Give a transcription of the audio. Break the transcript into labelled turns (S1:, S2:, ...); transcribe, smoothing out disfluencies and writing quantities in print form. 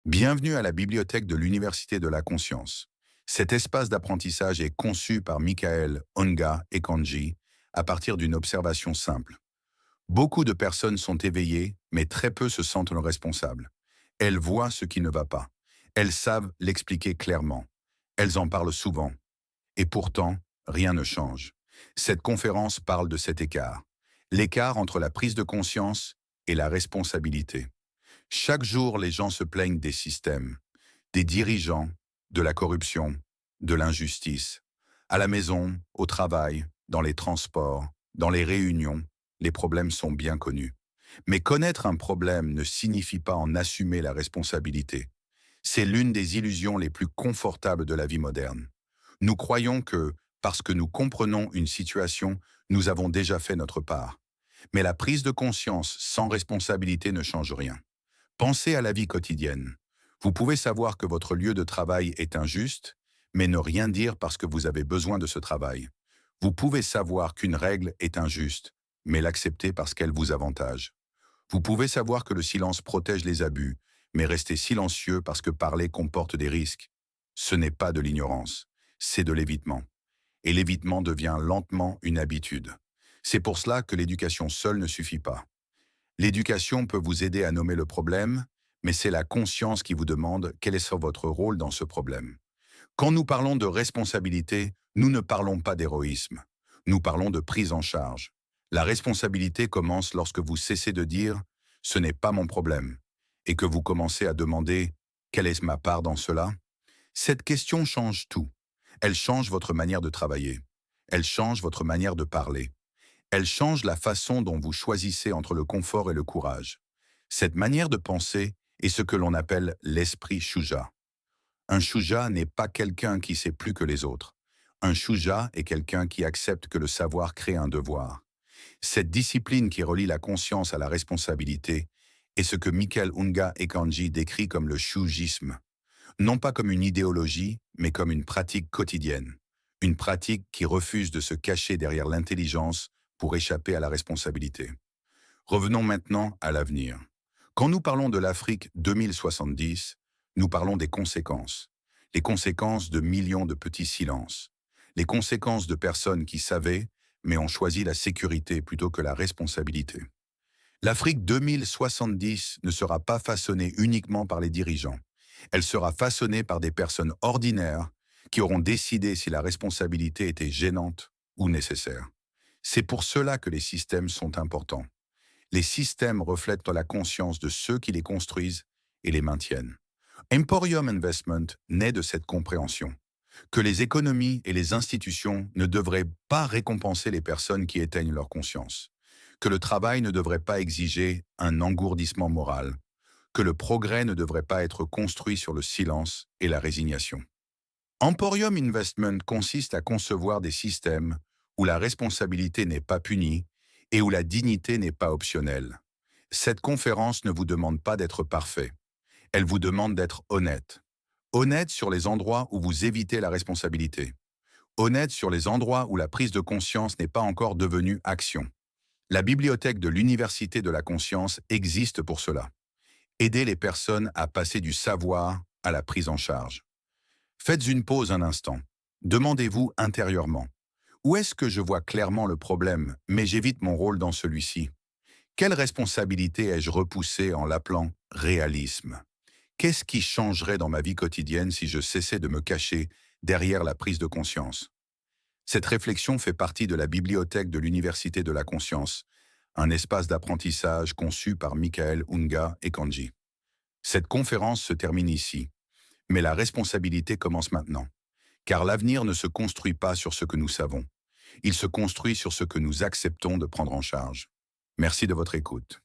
S1: Bienvenue à la bibliothèque de l'Université de la Conscience. Cet espace d'apprentissage est conçu par Michael Onga Ekanji à partir d'une observation simple. Beaucoup de personnes sont éveillées, mais très peu se sentent responsables. Elles voient ce qui ne va pas. Elles savent l'expliquer clairement. Elles en parlent souvent. Et pourtant, rien ne change. Cette conférence parle de cet écart. L'écart entre la prise de conscience et la responsabilité. Chaque jour, les gens se plaignent des systèmes, des dirigeants, de la corruption, de l'injustice. À la maison, au travail, dans les transports, dans les réunions, les problèmes sont bien connus. Mais connaître un problème ne signifie pas en assumer la responsabilité. C'est l'une des illusions les plus confortables de la vie moderne. Nous croyons que, parce que nous comprenons une situation, nous avons déjà fait notre part. Mais la prise de conscience sans responsabilité ne change rien. Pensez à la vie quotidienne. Vous pouvez savoir que votre lieu de travail est injuste, mais ne rien dire parce que vous avez besoin de ce travail. Vous pouvez savoir qu'une règle est injuste, mais l'accepter parce qu'elle vous avantage. Vous pouvez savoir que le silence protège les abus, mais rester silencieux parce que parler comporte des risques. Ce n'est pas de l'ignorance, c'est de l'évitement. Et l'évitement devient lentement une habitude. C'est pour cela que l'éducation seule ne suffit pas. L'éducation peut vous aider à nommer le problème, mais c'est la conscience qui vous demande quel est votre rôle dans ce problème. Quand nous parlons de responsabilité, nous ne parlons pas d'héroïsme. Nous parlons de prise en charge. La responsabilité commence lorsque vous cessez de dire « ce n'est pas mon problème » et que vous commencez à demander « quelle est ma part dans cela ?» Cette question change tout. Elle change votre manière de travailler. Elle change votre manière de parler. Elle change la façon dont vous choisissez entre le confort et le courage. Cette manière de penser est ce que l'on appelle l'esprit shuja. Un shuja n'est pas quelqu'un qui sait plus que les autres. Un shuja est quelqu'un qui accepte que le savoir crée un devoir. Cette discipline qui relie la conscience à la responsabilité est ce que Michael Unga Ekanji décrit comme le shujisme. Non pas comme une idéologie, mais comme une pratique quotidienne. Une pratique qui refuse de se cacher derrière l'intelligence pour échapper à la responsabilité. Revenons maintenant à l'avenir. Quand nous parlons de l'Afrique 2070, nous parlons des conséquences. Les conséquences de millions de petits silences. Les conséquences de personnes qui savaient, mais ont choisi la sécurité plutôt que la responsabilité. L'Afrique 2070 ne sera pas façonnée uniquement par les dirigeants. Elle sera façonnée par des personnes ordinaires qui auront décidé si la responsabilité était gênante ou nécessaire. C'est pour cela que les systèmes sont importants. Les systèmes reflètent la conscience de ceux qui les construisent et les maintiennent. Emporium Investment naît de cette compréhension, que les économies et les institutions ne devraient pas récompenser les personnes qui éteignent leur conscience, que le travail ne devrait pas exiger un engourdissement moral, que le progrès ne devrait pas être construit sur le silence et la résignation. Emporium Investment consiste à concevoir des systèmes où la responsabilité n'est pas punie et où la dignité n'est pas optionnelle. Cette conférence ne vous demande pas d'être parfait. Elle vous demande d'être honnête. Honnête sur les endroits où vous évitez la responsabilité. Honnête sur les endroits où la prise de conscience n'est pas encore devenue action. La bibliothèque de l'Université de la Conscience existe pour cela. Aider les personnes à passer du savoir à la prise en charge. Faites une pause un instant. Demandez-vous intérieurement. Où est-ce que je vois clairement le problème, mais j'évite mon rôle dans celui-ci? Quelle responsabilité ai-je repoussée en l'appelant réalisme? Qu'est-ce qui changerait dans ma vie quotidienne si je cessais de me cacher derrière la prise de conscience? Cette réflexion fait partie de la bibliothèque de l'Université de la Conscience, un espace d'apprentissage conçu par Michael Unga Ekanji. Cette conférence se termine ici, mais la responsabilité commence maintenant. Car l'avenir ne se construit pas sur ce que nous savons. Il se construit sur ce que nous acceptons de prendre en charge. Merci de votre écoute.